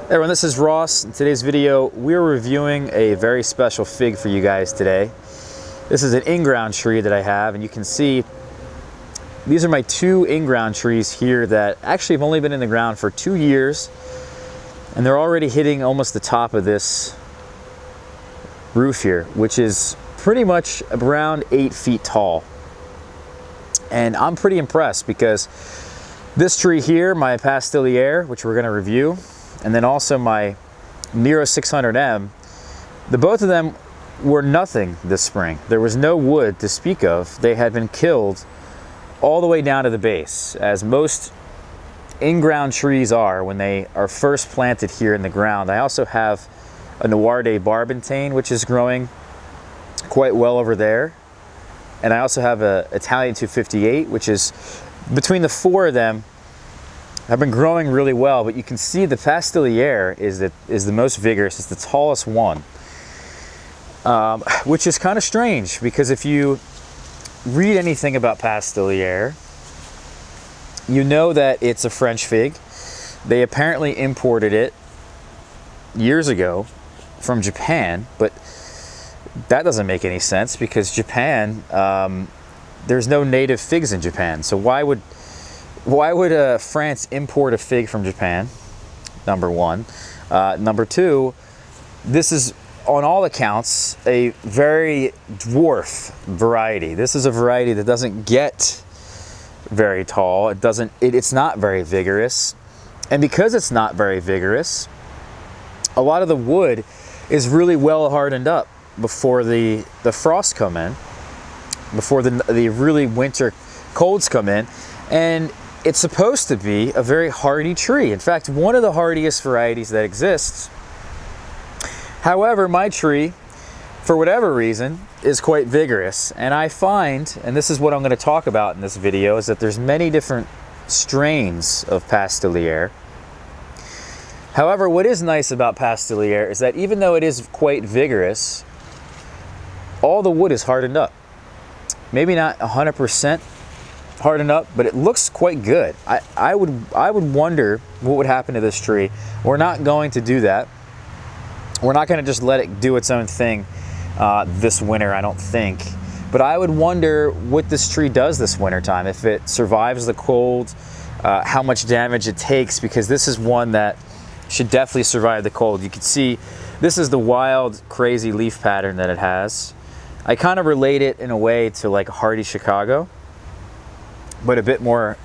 Hey everyone, this is Ross. In today's video, we're reviewing a very special fig for you guys today. This is an in-ground tree that I have, and you can see these are my two in-ground trees here that actually have only been in the ground for 2 years, and they're already hitting almost the top of this roof here, which is pretty much around 8 feet tall. And I'm pretty impressed because this tree here, my Pastiliere, which we're going to review, and then also my Nero 600M, both of them were nothing this spring. There was no wood to speak of. They had been killed all the way down to the base, as most in-ground trees are when they are first planted here in the ground. I also have a Noir de Barbentane, which is growing quite well over there. And I also have a Italian 258, which is, between the four of them, have been growing really well, but you can see the Pastiliere is the most vigorous. It's the tallest one, which is kind of strange because if you read anything about Pastiliere, you know that it's a French fig. They apparently imported it years ago from Japan, but that doesn't make any sense because Japan, there's no native figs in Japan. So why would France import a fig from Japan? Number one. Number two, this is, on all accounts, a very dwarf variety. This is a variety that doesn't get very tall. It's not very vigorous. And because it's not very vigorous, a lot of the wood is really well hardened up before the frosts come in, before the really winter colds come in. And it's supposed to be a very hardy tree. In fact, one of the hardiest varieties that exists. However, my tree, for whatever reason, is quite vigorous. And I find, and this is what I'm going to talk about in this video, is that there's many different strains of Pastiliere. However, what is nice about Pastiliere is that even though it is quite vigorous, all the wood is hardened up. Maybe not 100% hardened up, but it looks quite good. I would wonder what would happen to this tree. We're not going to do that. We're not going to just let it do its own thing this winter, I don't think. But I would wonder what this tree does this winter time, if it survives the cold, how much damage it takes, because this is one that should definitely survive the cold. You can see this is the wild, crazy leaf pattern that it has. I kind of relate it in a way to like a hardy Chicago, but a bit more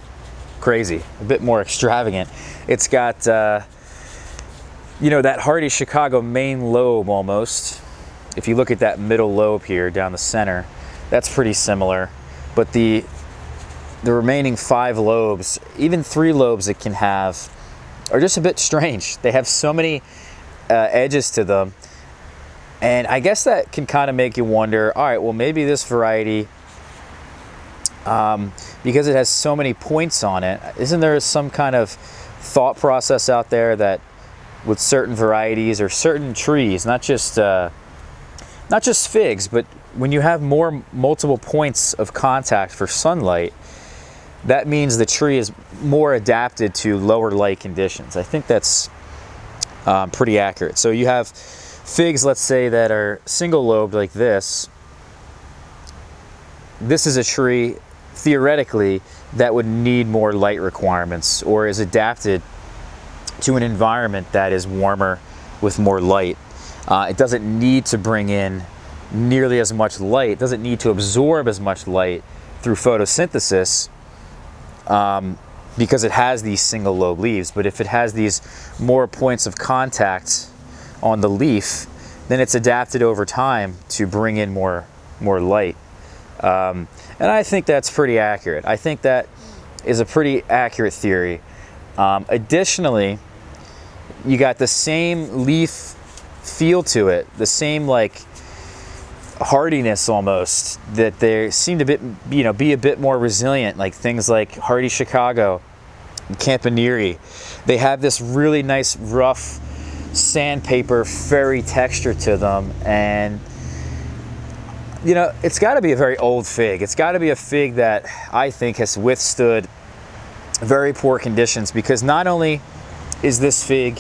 crazy, a bit more extravagant. It's got, you know, that hardy Chicago main lobe almost. If you look at that middle lobe here down the center, that's pretty similar. But the remaining 5 lobes, even 3 lobes it can have, are just a bit strange. They have so many edges to them. And I guess that can kind of make you wonder, all right, well, maybe this variety, because it has so many points on it, isn't there some kind of thought process out there that with certain varieties or certain trees, not just figs, but when you have multiple points of contact for sunlight, that means the tree is more adapted to lower light conditions. I think that's pretty accurate. So you have figs, let's say, that are single lobed like this. This is a tree theoretically that would need more light requirements or is adapted to an environment that is warmer with more light. It doesn't need to bring in nearly as much light. It doesn't need to absorb as much light through photosynthesis because it has these single lobe leaves. But if it has these more points of contact on the leaf, then it's adapted over time to bring in more light. And I think that's pretty accurate. I think that is a pretty accurate theory. Additionally, you got the same leaf feel to it, the same like hardiness almost, that they seem to be a bit more resilient, like things like hardy Chicago, Campaniere. They have this really nice rough sandpaper fairy texture to them, and you know, it's got to be a very old fig. It's got to be a fig that I think has withstood very poor conditions, because not only is this fig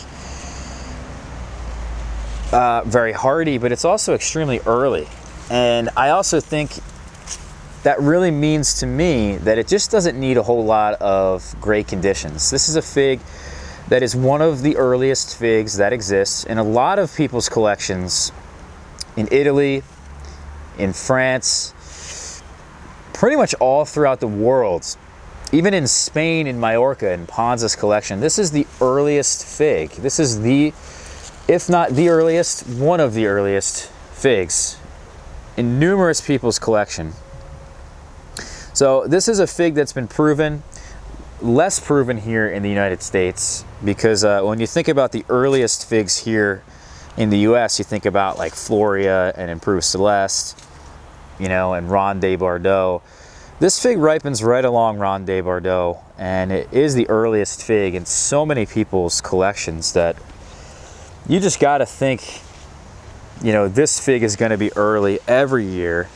very hardy, but it's also extremely early. And I also think that really means to me that it just doesn't need a whole lot of great conditions. This is a fig that is one of the earliest figs that exists in a lot of people's collections in Italy, in France, pretty much all throughout the world. Even in Spain, in Majorca, in Ponza's collection, this is the earliest fig. This is the, if not the earliest, one of the earliest figs in numerous people's collection. So this is a fig that's been proven, less proven here in the United States, because when you think about the earliest figs here in the US, you think about like Floria and Improved Celeste, you know, and Ronde Bordeaux. This fig ripens right along Ronde Bordeaux, and it is the earliest fig in so many people's collections that you just got to think, you know, this fig is going to be early every year,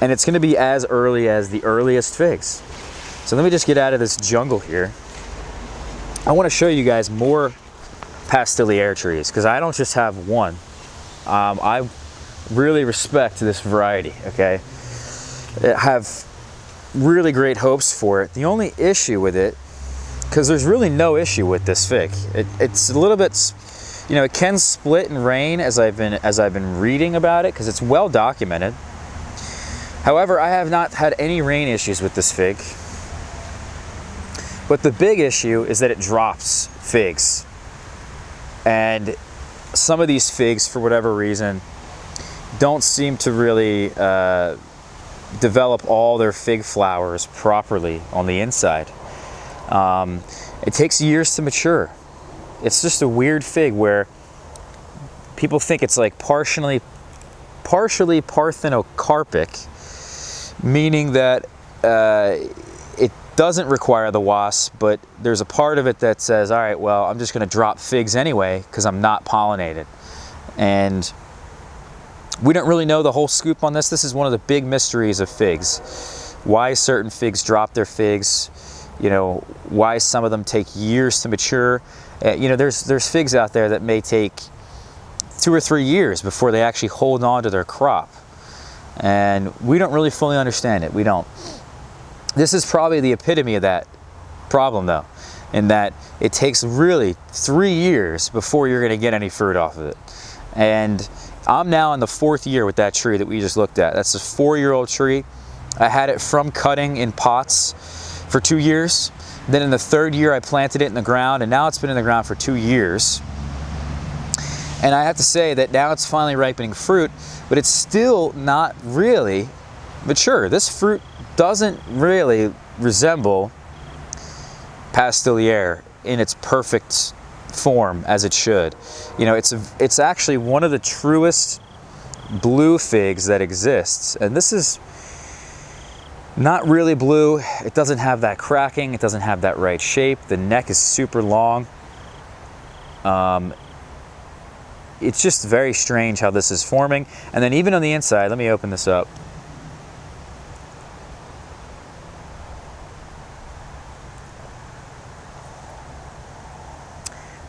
and it's going to be as early as the earliest figs. So let me just get out of this jungle here. I want to show you guys more Pastiliere trees, because I don't just have one. I really respect this variety, okay? I have really great hopes for it. The only issue with it, because there's really no issue with this fig, it's a little bit, you know, it can split and rain as I've been reading about it, because it's well documented. However, I have not had any rain issues with this fig. But the big issue is that it drops figs. And some of these figs, for whatever reason, don't seem to really develop all their fig flowers properly on the inside. It takes years to mature. It's just a weird fig where people think it's like partially parthenocarpic, meaning that it doesn't require the wasp, but there's a part of it that says, all right, well, I'm just going to drop figs anyway because I'm not pollinated. And we don't really know the whole scoop on this. This is one of the big mysteries of figs. Why certain figs drop their figs, you know, why some of them take years to mature. You know, there's figs out there that may take 2 or 3 years before they actually hold on to their crop. And we don't really fully understand it. We don't. This is probably the epitome of that problem, though, in that it takes really 3 years before you're going to get any fruit off of it. And I'm now in the 4th year with that tree that we just looked at. That's a 4-year-old tree. I had it from cutting in pots for 2 years. Then in the 3rd year, I planted it in the ground, and now it's been in the ground for 2 years. And I have to say that now it's finally ripening fruit, but it's still not really mature. This fruit doesn't really resemble Pastiliere in its perfect form as it should. You know, it's actually one of the truest blue figs that exists, and this is not really blue. It doesn't have that cracking, it doesn't have that right shape. The neck is super long. It's just very strange how this is forming. And then even on the inside, let me open this up.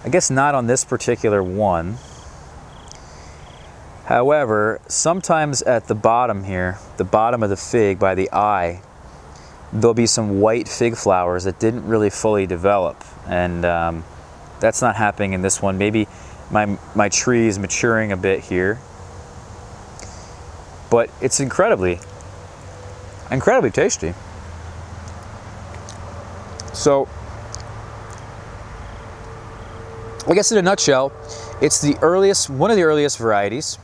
I guess not on this particular one. However, sometimes at the bottom here, the bottom of the fig by the eye, there'll be some white fig flowers that didn't really fully develop. And that's not happening in this one. Maybe my tree is maturing a bit here. But it's incredibly tasty. So, I guess in a nutshell, it's the earliest, one of the earliest varieties.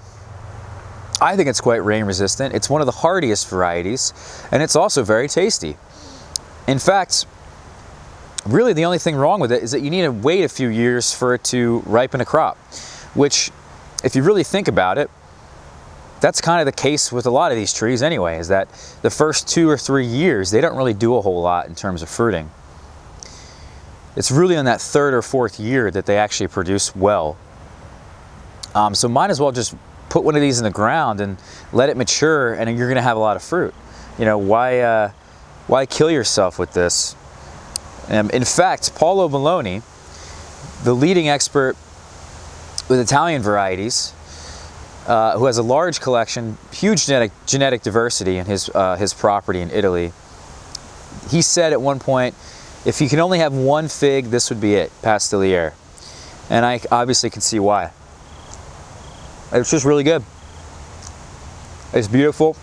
I think it's quite rain resistant. It's one of the hardiest varieties, and it's also very tasty. In fact, really the only thing wrong with it is that you need to wait a few years for it to ripen a crop, which, if you really think about it, that's kind of the case with a lot of these trees anyway, is that the first 2 or 3 years, they don't really do a whole lot in terms of fruiting. It's really in that 3rd or 4th year that they actually produce well. So might as well just put one of these in the ground and let it mature, and you're going to have a lot of fruit. You know, why kill yourself with this? In fact, Paolo Maloney, the leading expert with Italian varieties, who has a large collection, huge genetic diversity in his property in Italy. He said at one point, if you can only have one fig, this would be it, Pastiliere. And I obviously can see why. It's just really good. It's beautiful.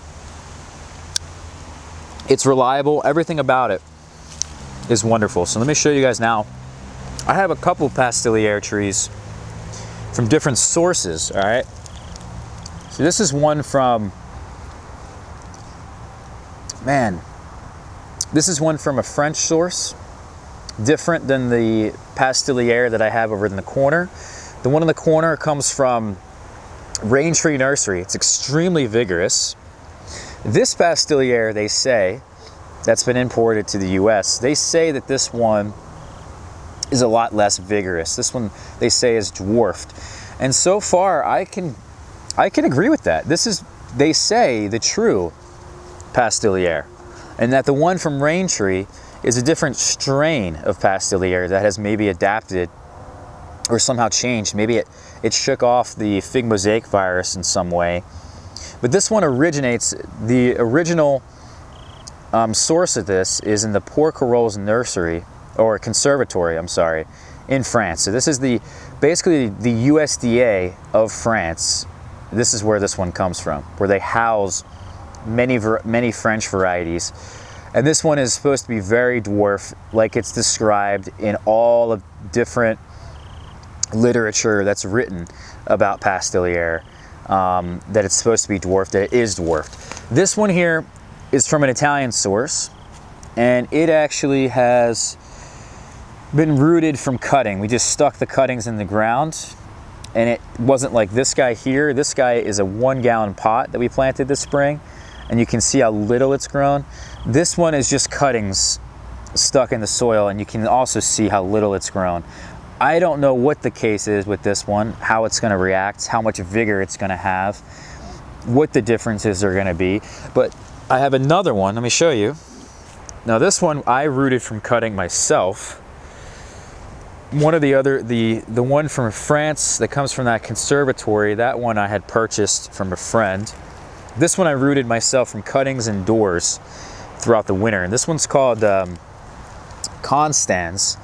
It's reliable. Everything about it is wonderful. So let me show you guys now. I have a couple Pastiliere trees from different sources, all right? So this is one from, this is one from a French source, different than the Pastiliere that I have over in the corner. The one in the corner comes from Rain Tree Nursery. It's extremely vigorous. This Pastiliere, they say, that's been imported to the US, they say that this one is a lot less vigorous. This one, they say, is dwarfed. And so far, I can agree with that. This is, they say, the true Pastiliere. And that the one from Rain Tree is a different strain of Pastiliere that has maybe adapted or somehow changed. Maybe it shook off the fig mosaic virus in some way. But this one originates, the original source of this is in the Porquerolles nursery, or conservatory, I'm sorry, in France. So this is basically the USDA of France. This is where this one comes from, where they house many French varieties. And this one is supposed to be very dwarf, like it's described in all of different literature that's written about Pastiliere, that it's supposed to be dwarfed, that it is dwarfed. This one here is from an Italian source, and it actually has been rooted from cutting. We just stuck the cuttings in the ground, and it wasn't like this guy here. This guy is a 1-gallon pot that we planted this spring, and you can see how little it's grown. This one is just cuttings stuck in the soil, and you can also see how little it's grown. I don't know what the case is with this one, how it's gonna react, how much vigor it's gonna have, what the differences are gonna be, but I have another one, let me show you. Now this one I rooted from cutting myself. One of the other, the one from France that comes from that conservatory, that one I had purchased from a friend. This one I rooted myself from cuttings indoors throughout the winter. And this one's called Constans.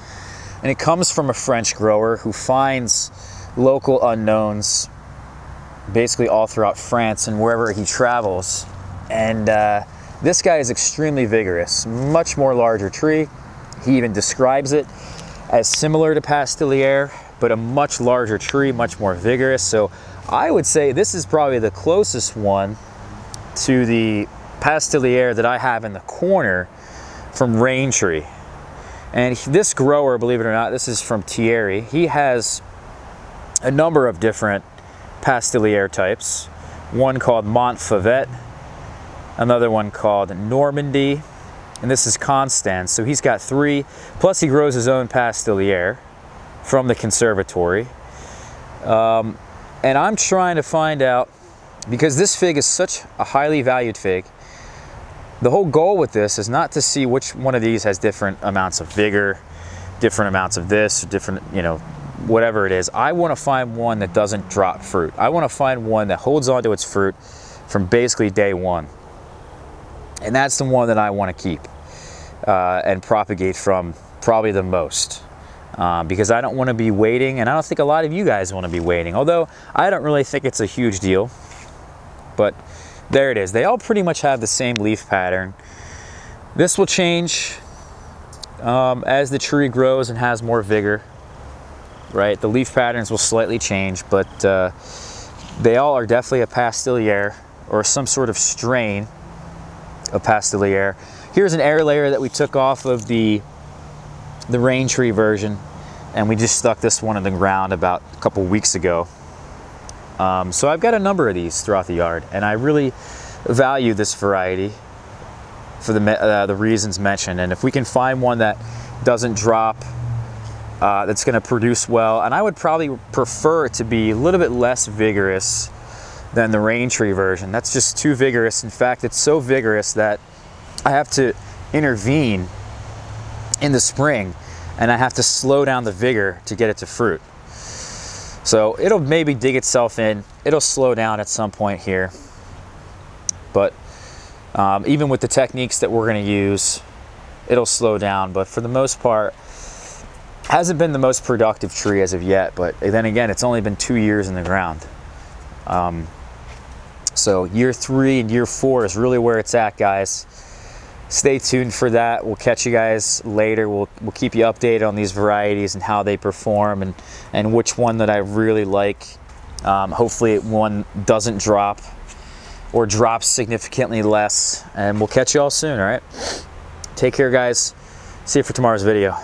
And it comes from a French grower who finds local unknowns basically all throughout France and wherever he travels. And this guy is extremely vigorous, much more larger tree. He even describes it as similar to Pastiliere, but a much larger tree, much more vigorous. So I would say this is probably the closest one to the Pastiliere that I have in the corner from Rain Tree. And this grower, believe it or not, this is from Thierry. He has a number of different Pastiliere types. One called Montfavet, another one called Normandy, and this is Constans. So he's got 3, plus he grows his own Pastiliere from the conservatory. And I'm trying to find out, because this fig is such a highly valued fig, the whole goal with this is not to see which one of these has different amounts of vigor, different amounts of this, different, you know, whatever it is. I want to find one that doesn't drop fruit. I want to find one that holds on to its fruit from basically day one. And that's the one that I want to keep and propagate from probably the most. Because I don't want to be waiting, and I don't think a lot of you guys want to be waiting, although I don't really think it's a huge deal. But there it is. They all pretty much have the same leaf pattern. This will change as the tree grows and has more vigor, right? The leaf patterns will slightly change, but they all are definitely a Pastiliere or some sort of strain of Pastiliere. Here's an air layer that we took off of the Rain Tree version, and we just stuck this one in the ground about a couple weeks ago. So I've got a number of these throughout the yard, and I really value this variety for the reasons mentioned. And if we can find one that doesn't drop, that's going to produce well, and I would probably prefer it to be a little bit less vigorous than the Rain Tree version. That's just too vigorous. In fact, it's so vigorous that I have to intervene in the spring, and I have to slow down the vigor to get it to fruit. So it'll maybe dig itself in. It'll slow down at some point here. But even with the techniques that we're going to use, it'll slow down. But for the most part, hasn't been the most productive tree as of yet. But then again, it's only been 2 years in the ground. So year 3 and year 4 is really where it's at, guys. Stay tuned for that. We'll catch you guys later. We'll keep you updated on these varieties and how they perform, and which one that I really like. Hopefully one doesn't drop or drops significantly less. And we'll catch you all soon, all right? Take care, guys. See you for tomorrow's video.